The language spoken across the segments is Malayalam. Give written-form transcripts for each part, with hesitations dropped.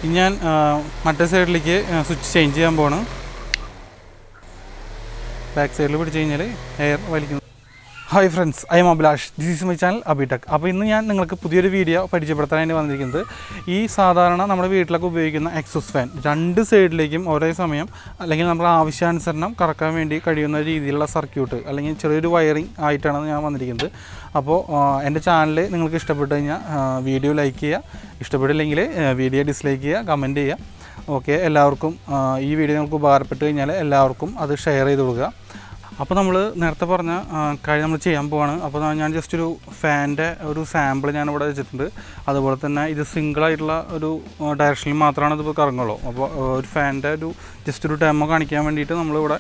ഇനി ഞാൻ മറ്റേ സൈഡിലേക്ക് സ്വിച്ച് ചേഞ്ച് ചെയ്യാൻ പോവാണ്. ബാക്ക് സൈഡിൽ പിടിച്ച് കഴിഞ്ഞാൽ എയർ വലിക്കുന്നു. Hi friends, I am Abhilash, this is my channel Abitech. അപ്പോൾ ഇന്ന് ഞാൻ നിങ്ങൾക്ക് പുതിയൊരു വീഡിയോ പരിചയപ്പെടുത്താനായിട്ട് വന്നിരിക്കുന്നത് ഈ സാധാരണ നമ്മുടെ വീട്ടിലൊക്കെ ഉപയോഗിക്കുന്ന എക്സോസ് ഫാൻ രണ്ട് സൈഡിലേക്കും ഒരേ സമയം അല്ലെങ്കിൽ നമ്മുടെ ആവശ്യാനുസരണം കറക്കാൻ വേണ്ടി കഴിയുന്ന രീതിയിലുള്ള സർക്യൂട്ട് അല്ലെങ്കിൽ ചെറിയൊരു വയറിംഗ് ആയിട്ടാണ് ഞാൻ വന്നിരിക്കുന്നത്. അപ്പോൾ എൻ്റെ ചാനൽ നിങ്ങൾക്ക് ഇഷ്ടപ്പെട്ട് കഴിഞ്ഞാൽ വീഡിയോ ലൈക്ക് ചെയ്യുക, ഇഷ്ടപ്പെട്ടില്ലെങ്കിൽ വീഡിയോ ഡിസ്ലൈക്ക് ചെയ്യുക, കമൻറ്റ് ചെയ്യുക. ഓക്കെ, എല്ലാവർക്കും ഈ വീഡിയോ നിങ്ങൾക്ക് ഉപകാരപ്പെട്ട് കഴിഞ്ഞാൽ എല്ലാവർക്കും അത് ഷെയർ ചെയ്ത് കൊടുക്കുക. അപ്പോൾ നമ്മൾ നേരത്തെ പറഞ്ഞ കാര്യം നമ്മൾ ചെയ്യാൻ പോവാണ്. അപ്പോൾ ഞാൻ ജസ്റ്റ് ഒരു ഫാനിൻ്റെ ഒരു സാമ്പിൾ ഞാനിവിടെ വെച്ചിട്ടുണ്ട്. അതുപോലെ തന്നെ ഇത് സിംഗിളായിട്ടുള്ള ഒരു ഡയറക്ഷനിൽ മാത്രമാണ് ഇതിപ്പോൾ കറങ്ങുള്ളൂ. അപ്പോൾ ഒരു ഫാനിൻ്റെ ജസ്റ്റ് ഒരു ഡെമോ കാണിക്കാൻ വേണ്ടിയിട്ട് നമ്മളിവിടെ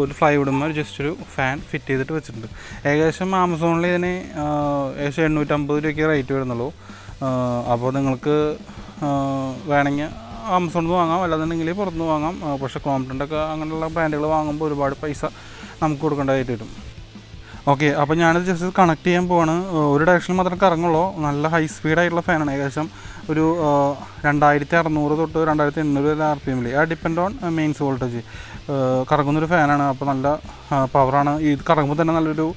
ഒരു ഫ്ലൈവുഡുമ്പോൾ ജസ്റ്റ് ഒരു ഫാൻ ഫിറ്റ് ചെയ്തിട്ട് വെച്ചിട്ടുണ്ട്. ഏകദേശം ആമസോണിൽ ഇതിന് ഏകദേശം 850 രൂപയ്ക്ക് റേറ്റ് വരുന്നുള്ളൂ. അപ്പോൾ നിങ്ങൾക്ക് വേണമെങ്കിൽ ആമസോണിൽ നിന്ന് വാങ്ങാം, അല്ലാന്നുണ്ടെങ്കിൽ പുറത്തുനിന്ന് വാങ്ങാം. പക്ഷേ കോംപ്റ്റൻ്റൊക്കെ അങ്ങനെയുള്ള ബ്രാൻഡുകൾ വാങ്ങുമ്പോൾ ഒരുപാട് പൈസ നമുക്ക് കൊടുക്കേണ്ടതായിട്ട് വരും. ഓക്കെ, അപ്പോൾ ഞാനത് ജസ്റ്റ് കണക്ട് ചെയ്യാൻ പോവാണ്. ഒരു ഡയറക്ഷനിൽ മാത്രമേ കറങ്ങുള്ളൂ. നല്ല ഹൈ സ്പീഡായിട്ടുള്ള ഫാനാണ്. ഏകദേശം ഒരു 2600 തൊട്ട് 2800 വരെ RPM. ആ ഡിപ്പെൻഡ് ഓൺ മെയിൻസ് വോൾട്ടേജ് കറങ്ങുന്നൊരു ഫാനാണ്. അപ്പോൾ നല്ല പവറാണ്. ഇത് കറങ്ങുമ്പോൾ തന്നെ നല്ലൊരു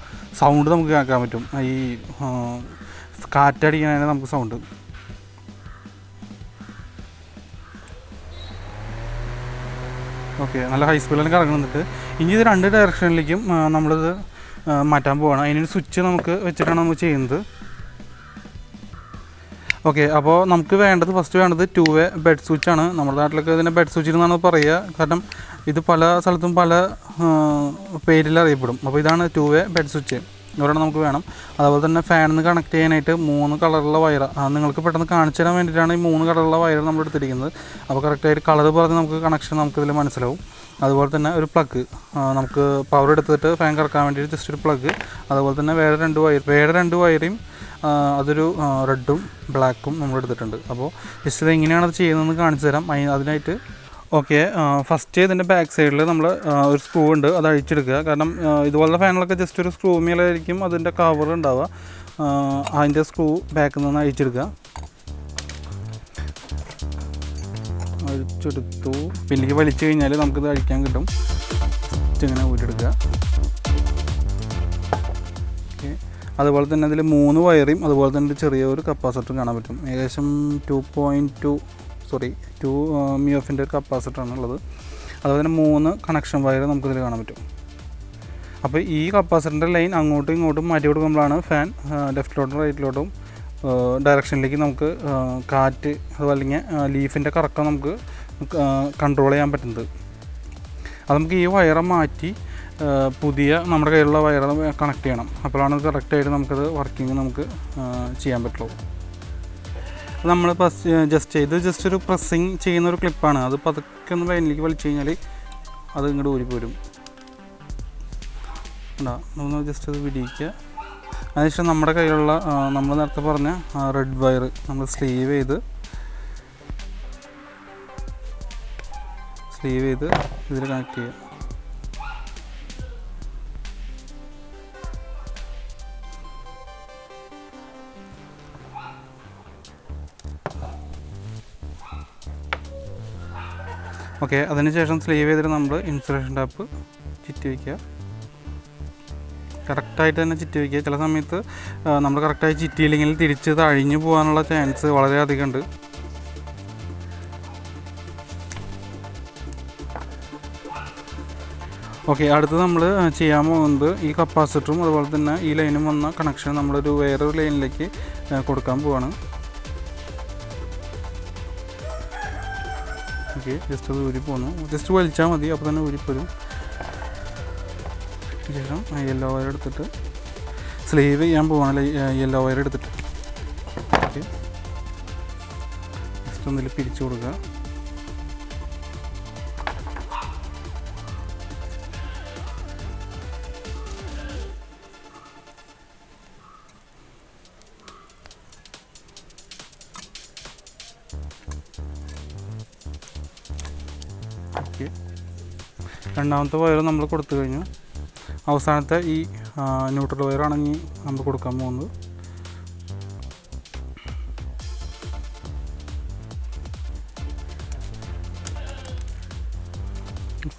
സൗണ്ട് നമുക്ക് കേൾക്കാൻ പറ്റും. ഈ കാറ്റടിക്കാനാണ് നമുക്ക് സൗണ്ട്. ഓക്കെ, നല്ല ഹൈ സ്പീഡിലാണ് കറങ്ങുന്നുണ്ട്. ഇനി ഇത് രണ്ട് ഡയറക്ഷനിലേക്കും നമ്മളിത് മാറ്റാൻ പോവുകയാണ്. അതിനൊരു സ്വിച്ച് നമുക്ക് വെച്ചിട്ടാണ് നമ്മൾ ചെയ്യുന്നത്. ഓക്കെ, അപ്പോൾ നമുക്ക് ഫസ്റ്റ് വേണ്ടത് 2-way ബെഡ് സ്വിച്ചാണ്. നമ്മുടെ നാട്ടിലൊക്കെ ഇതിനെ ബെഡ് സ്വിച്ച് എന്നാണ് പറയുക. കാരണം ഇത് പല സ്ഥലത്തും പല പേരിൽ അറിയപ്പെടും. അപ്പോൾ ഇതാണ് 2-way ബെഡ് സ്വിച്ച്, ഒരെണ്ണം നമുക്ക് വേണം. അതുപോലെ തന്നെ ഫാനിന്ന് കണക്ട് ചെയ്യാനായിട്ട് 3 കളറുള്ള വയർ നിങ്ങൾക്ക് പെട്ടെന്ന് കാണിച്ചു തരാൻ വേണ്ടിയിട്ടാണ് ഈ 3 കളറുള്ള വയർ നമ്മൾ എടുത്തിരിക്കുന്നത്. അപ്പോൾ കറക്റ്റായിട്ട് കളർ പറഞ്ഞ് നമുക്ക് കണക്ഷൻ നമുക്കിതിൽ മനസ്സിലാവും. അതുപോലെ തന്നെ ഒരു പ്ലഗ്, നമുക്ക് പവർ എടുത്തിട്ട് ഫാൻ കറക്കാൻ വേണ്ടിയിട്ട് ജസ്റ്റ് ഒരു പ്ലഗ്. അതുപോലെ തന്നെ വേറെ രണ്ട് വയറും അതൊരു റെഡും ബ്ലാക്കും നമ്മൾ എടുത്തിട്ടുണ്ട്. അപ്പോൾ ജസ്റ്റ് ഇത് എങ്ങനെയാണ് അത് ചെയ്യുന്നതെന്ന് കാണിച്ചു തരാം. അതിനായിട്ട് ഓക്കെ, ഫസ്റ്റ് ഇതിൻ്റെ ബാക്ക് സൈഡിൽ നമ്മൾ ഒരു സ്ക്രൂ ഉണ്ട്, അത് അഴിച്ചെടുക്കുക. കാരണം ഇതുപോലുള്ള ഫാനുകളൊക്കെ ജസ്റ്റ് ഒരു സ്ക്രൂ മേലായിരിക്കും അതിൻ്റെ കവർ ഉണ്ടാവുക. അതിൻ്റെ സ്ക്രൂ ബാക്കിൽ നിന്ന് അഴിച്ചെടുക്കുക. അഴിച്ചെടുത്തു. പിന്നിലേക്ക് വലിച്ചു കഴിഞ്ഞാൽ നമുക്കിത് അഴിക്കാൻ കിട്ടും. ജസ്റ്റ് ഇങ്ങനെ ഊരിയെടുക്കുക. ഓക്കെ, അതുപോലെ തന്നെ അതിൽ 3 വയറും അതുപോലെ തന്നെ ചെറിയൊരു കപ്പാസിറ്ററും കാണാൻ പറ്റും. ഏകദേശം 2 മിയോഫിൻ്റെ ഒരു കപ്പാസിറ്ററാണുള്ളത്. അതുപോലെ തന്നെ 3 കണക്ഷൻ വയർ നമുക്കിതിൽ കാണാൻ പറ്റും. അപ്പോൾ ഈ കപ്പാസിറ്ററിൻ്റെ ലൈൻ അങ്ങോട്ടും ഇങ്ങോട്ടും മാറ്റി കൊടുക്കുമ്പോഴാണ് ഫാൻ ലെഫ്റ്റിലോട്ടും റൈറ്റിലോട്ടും ഡയറക്ഷനിലേക്ക് നമുക്ക് കാറ്റ് അതുപോലെ അല്ലെങ്കിൽ ലീഫിൻ്റെ കറക്കം നമുക്ക് കൺട്രോൾ ചെയ്യാൻ പറ്റുന്നത്. അത് നമുക്ക് ഈ വയറ് മാറ്റി പുതിയ നമ്മുടെ കയ്യിലുള്ള വയർ കണക്ട് ചെയ്യണം. അപ്പോഴാണ് കറക്റ്റായിട്ട് നമുക്കത് വർക്കിംഗ് നമുക്ക് ചെയ്യാൻ പറ്റുള്ളൂ. നമ്മൾ ജസ്റ്റ് ഒരു പ്രസ്സിങ് ചെയ്യുന്ന ഒരു ക്ലിപ്പാണ്. അത് പതുക്കെ ഒന്ന് ലൈനിലേക്ക് വലിച്ചു കഴിഞ്ഞാൽ അത് ഇങ്ങോട്ട് ഊരിപ്പോരും. നമ്മൾ ജസ്റ്റ് അത് വിടിയിക്കുക. അതിനുശേഷം നമ്മുടെ കയ്യിലുള്ള നമ്മൾ നേരത്തെ പറഞ്ഞ റെഡ് വയർ നമ്മൾ സ്ലീവ് ചെയ്ത് ഇതിൽ കണക്ട് ചെയ്യുക. ഓക്കെ, അതിനുശേഷം സ്ലീവ് ചെയ്തിട്ട് നമ്മൾ ഇൻസുലേഷൻ ടാപ്പ് ചുറ്റി വയ്ക്കുക. കറക്റ്റായിട്ട് തന്നെ ചുറ്റി വയ്ക്കുക. ചില സമയത്ത് നമ്മൾ കറക്റ്റായി ചുറ്റിയില്ലെങ്കിൽ തിരിച്ച് അഴിഞ്ഞു പോകാനുള്ള ചാൻസ് വളരെയധികം ഉണ്ട്. ഓക്കെ, അടുത്ത് നമ്മൾ ചെയ്യാൻ പോകുന്നത് ഈ കപ്പാസിറ്ററും അതുപോലെ തന്നെ ഈ ലൈനും വന്ന കണക്ഷൻ നമ്മളൊരു വേറൊരു ലൈനിലേക്ക് കൊടുക്കാൻ പോവാണ്. ഓക്കെ, ജസ്റ്റ് അത് ഊരിപ്പോന്നു. ജസ്റ്റ് വലിച്ചാൽ മതി, അപ്പോൾ തന്നെ ഊരിപ്പോരും. ശേഷം യെല്ലോ വയർ എടുത്തിട്ട് സ്ലീവ് ചെയ്യാൻ പോവാണ്. യെല്ലോ വയർ എടുത്തിട്ട് ഓക്കെ, ജസ്റ്റ് ഒന്നിൽ പിരിച്ചു കൊടുക്കുക. ഓക്കെ, രണ്ടാമത്തെ വയർ നമ്മൾ കൊടുത്തു കഴിഞ്ഞു. അവസാനത്തെ ഈ ന്യൂട്രൽ വയറാണ് ഇനി നമ്മൾ കൊടുക്കാൻ പോകുന്നത്.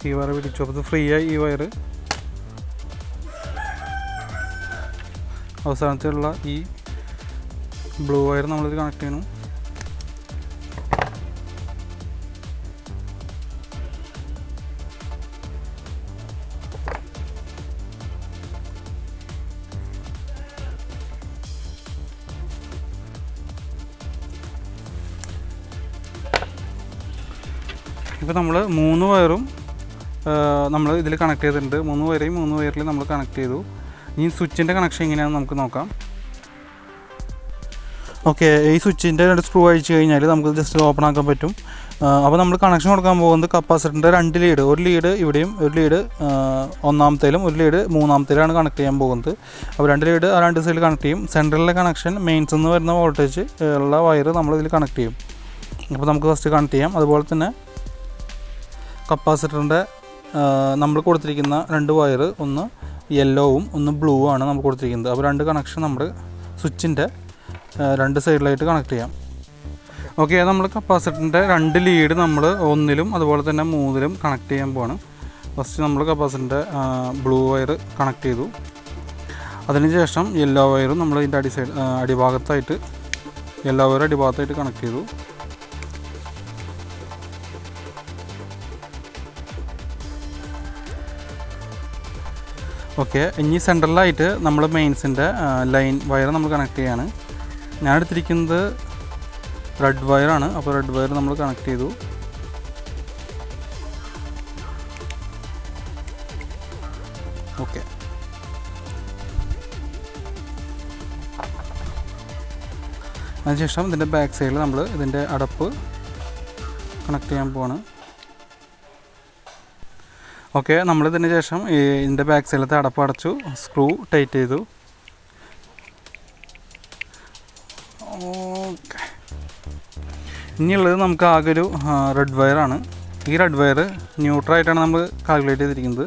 ഈ വയർ പിടിച്ചു. അപ്പോൾ ഇത് ഫ്രീ ആയി. ഈ വയർ അവസാനത്തിലുള്ള ഈ ബ്ലൂ വയർ നമ്മളിത് കണക്ട് ചെയ്യണം. ഇപ്പോൾ നമ്മൾ 3 വയറും നമ്മൾ ഇതിൽ കണക്ട് ചെയ്തിട്ടുണ്ട്. 3 വയറേയും 3 വയറിൽ നമ്മൾ കണക്ട് ചെയ്തു. ഇനി സ്വിച്ചിൻ്റെ കണക്ഷൻ എങ്ങനെയാണെന്ന് നമുക്ക് നോക്കാം. ഓക്കെ, ഈ സ്വിച്ചിൻ്റെ 2 സ്ക്രൂ അഴിച്ച് കഴിഞ്ഞാൽ നമുക്ക് ജസ്റ്റ് ഓപ്പൺ ആക്കാൻ പറ്റും. അപ്പോൾ നമ്മൾ കണക്ഷൻ കൊടുക്കാൻ പോകുന്നത് കപ്പാസിറ്ററിൻ്റെ 2 ലീഡ്, ഒരു ലീഡ് ഇവിടെയും ഒരു ലീഡ് ഒന്നാമത്തേലും ഒരു ലീഡ് മൂന്നാമത്തേലാണ് കണക്ട് ചെയ്യാൻ പോകുന്നത്. അപ്പോൾ 2 ലീഡ് ആ 2 സൈഡിൽ കണക്ട് ചെയ്യും. സെൻട്രലിലെ കണക്ഷൻ മെയിൻസ് നിന്ന് വരുന്ന വോൾട്ടേജ് ഉള്ള വയർ നമ്മളിതിൽ കണക്ട് ചെയ്യും. അപ്പോൾ നമുക്ക് ഫസ്റ്റ് കണക്ട് ചെയ്യാം. അതുപോലെ തന്നെ കപ്പാസിറ്ററിൻ്റെ നമ്മൾ കൊടുത്തിരിക്കുന്ന 2 വയർ, ഒന്ന് യെല്ലോവും ഒന്ന് ബ്ലൂ ആണ് നമ്മൾ കൊടുത്തിരിക്കുന്നത്. അപ്പോൾ 2 കണക്ഷൻ നമ്മൾ സ്വിച്ചിൻ്റെ 2 സൈഡിലായിട്ട് കണക്ട് ചെയ്യാം. ഓക്കെ, നമ്മൾ കപ്പാസിറ്ററിൻ്റെ 2 ലീഡ് നമ്മൾ 1-ലും അതുപോലെ തന്നെ 3-ലും കണക്ട് ചെയ്യാൻ പോവാണ്. ഫസ്റ്റ് നമ്മൾ കപ്പാസിറ്ററിൻ്റെ ബ്ലൂ വയർ കണക്ട് ചെയ്തു. അതിനുശേഷം യെല്ലോ വയറും നമ്മൾ ഇതിൻ്റെ അടിഭാഗത്തായിട്ട് യെല്ലോ വയർ അടിഭാഗത്തായിട്ട് കണക്ട് ചെയ്തു. ഓക്കെ, ഇനി സെൻട്രലായിട്ട് നമ്മൾ മെയിൻസിൻ്റെ ലൈൻ വയർ നമ്മൾ കണക്ട് ചെയ്യാണ്. ഞാൻ എടുത്തിരിക്കുന്നത് റെഡ് വയറാണ്. അപ്പോൾ റെഡ് വയർ നമ്മൾ കണക്ട് ചെയ്തു. ഓക്കെ, അതിനുശേഷം ഇതിൻ്റെ ബാക്ക് സൈഡിൽ നമ്മൾ ഇതിൻ്റെ അടപ്പ് കണക്ട് ചെയ്യാൻ പോവാണ്. ഓക്കെ, നമ്മളിതിന് ശേഷം ഇതിൻ്റെ ബാക്ക് സൈഡിലത്തെ അടപ്പ് അടച്ചു, സ്ക്രൂ ടൈറ്റ് ചെയ്തു. ഓക്കെ, ഇനിയുള്ളത് നമുക്ക് ആകെ ഒരു റെഡ് വയറാണ്. ഈ റെഡ് വയർ ന്യൂട്രലായിട്ടാണ് നമ്മൾ കാൽക്കുലേറ്റ് ചെയ്തിരിക്കുന്നത്.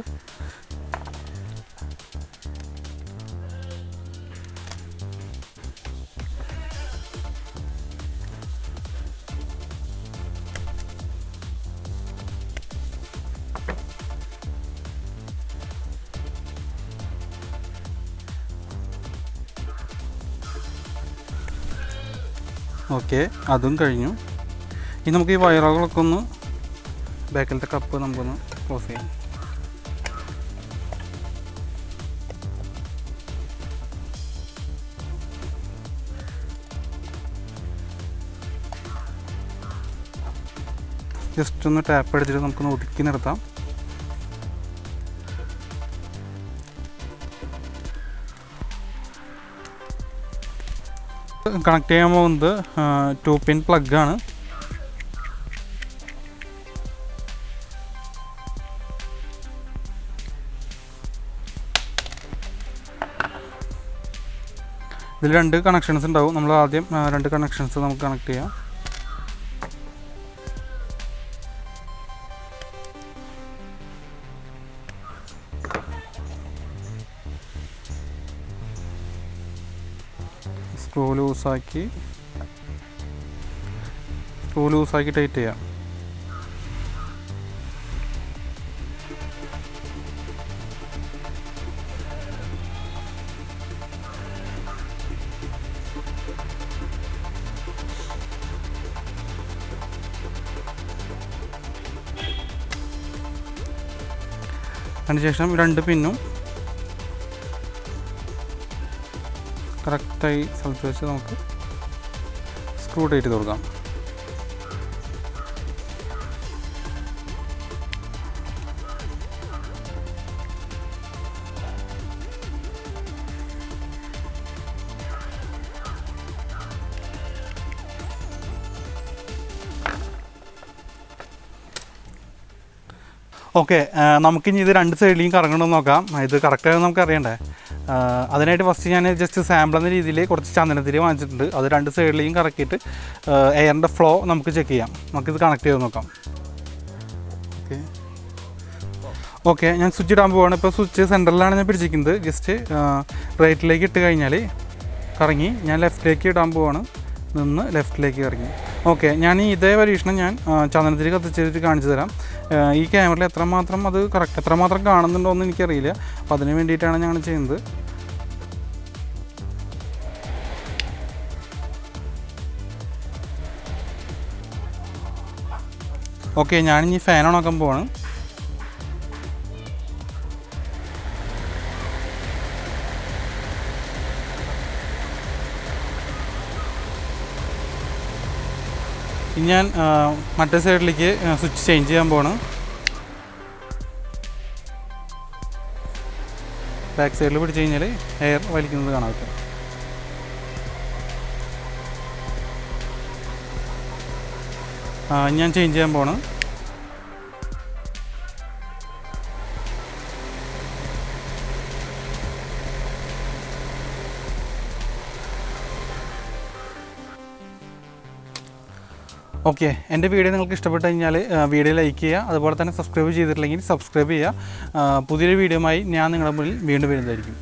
ഓക്കെ, അതും കഴിഞ്ഞു. ഇനി നമുക്ക് ഈ വയറുകളൊക്കെ ഒന്ന് ബാക്കിലത്തെ കപ്പ് നമുക്കൊന്ന് ക്ലോസ് ചെയ്യാം. ജസ്റ്റ് ഒന്ന് ടാപ്പ് അടിച്ചിട്ട് നമുക്കൊന്ന് ഒതുക്കി നിർത്താം. കണക്ട് ചെയ്യാൻ പോകുന്നത് 2 പിൻ പ്ലഗാണ്. ഇതിൽ 2 കണക്ഷൻസ് ഉണ്ടാവും. നമ്മൾ ആദ്യം 2 കണക്ഷൻസ് നമുക്ക് കണക്ട് ചെയ്യാം. സ്ക്രൂ ലൂസാക്കി ടൈറ്റ് ചെയ്യാം. അതിനുശേഷം 2 പിന്നും കറക്റ്റായി സ്ഥലത്ത് വെച്ച് നമുക്ക് സ്ക്രൂ ടൈറ്റ് ചെയ്ത് കൊടുക്കാം. ഓക്കെ, നമുക്കിനി ഇത് 2 സൈഡിലേക്കും കറങ്ങണമെന്ന് നോക്കാം. ഇത് കറക്റ്റായി നമുക്ക് അറിയണ്ടേ. അതിനായിട്ട് ഫസ്റ്റ് ഞാൻ ജസ്റ്റ് സാമ്പിൾ എന്ന രീതിയിൽ കുറച്ച് ചന്ദനത്തിരി വാങ്ങിച്ചിട്ടുണ്ട്. അത് 2 സൈഡിലേക്കും കറക്കിയിട്ട് എയറിൻ്റെ ഫ്ലോ നമുക്ക് ചെക്ക് ചെയ്യാം. നമുക്കിത് കണക്ട് ചെയ്ത് നോക്കാം. ഓക്കെ, ഞാൻ സ്വിച്ച് ഇടാൻ പോവാണ്. ഇപ്പോൾ സ്വിച്ച് സെൻറ്ററിലാണ് ഞാൻ പിടിച്ചിരിക്കുന്നത്. ജസ്റ്റ് റൈറ്റിലേക്ക് ഇട്ട് കഴിഞ്ഞാൽ കറങ്ങി ഞാൻ ലെഫ്റ്റിലേക്ക് ഇടാൻ പോവാണ്. നിന്ന് ലെഫ്റ്റിലേക്ക് ഇറങ്ങി. ഓക്കെ, ഞാൻ ഇതേ പരീക്ഷണം ഞാൻ ചന്ദനത്തിരി കത്തിച്ചിട്ട് കാണിച്ചു തരാം. ഈ ക്യാമറയിൽ എത്രമാത്രം അത് കറക്റ്റ് എത്രമാത്രം കാണുന്നുണ്ടോ എന്ന് എനിക്കറിയില്ല. അപ്പോൾ അതിന് വേണ്ടിയിട്ടാണ് ഞങ്ങൾ ചെയ്യുന്നത്. ഓക്കെ, ഞാനിനി ഫാൻ ഓണാക്കാൻ പോവാണ്. ഇനി ഞാൻ മറ്റേ സൈഡിലേക്ക് സ്വിച്ച് ചേഞ്ച് ചെയ്യാൻ പോവാണ്. ബാക്ക് സൈഡിൽ പിടിച്ച് കഴിഞ്ഞാൽ എയർ വലിക്കുന്നത് കാണാൻ പറ്റും. ഞാൻ ചേഞ്ച് ചെയ്യാൻ പോവാണ്. ഓക്കെ, എൻ്റെ വീഡിയോ നിങ്ങൾക്ക് ഇഷ്ടപ്പെട്ട് കഴിഞ്ഞാൽ വീഡിയോ ലൈക്ക് ചെയ്യുക. അതുപോലെ തന്നെ സബ്സ്ക്രൈബ് ചെയ്തിട്ടില്ലെങ്കിൽ സബ്സ്ക്രൈബ് ചെയ്യുക. പുതിയൊരു വീഡിയോയുമായി ഞാൻ നിങ്ങളുടെ മുന്നിൽ വീണ്ടും വരുന്നതായിരിക്കും.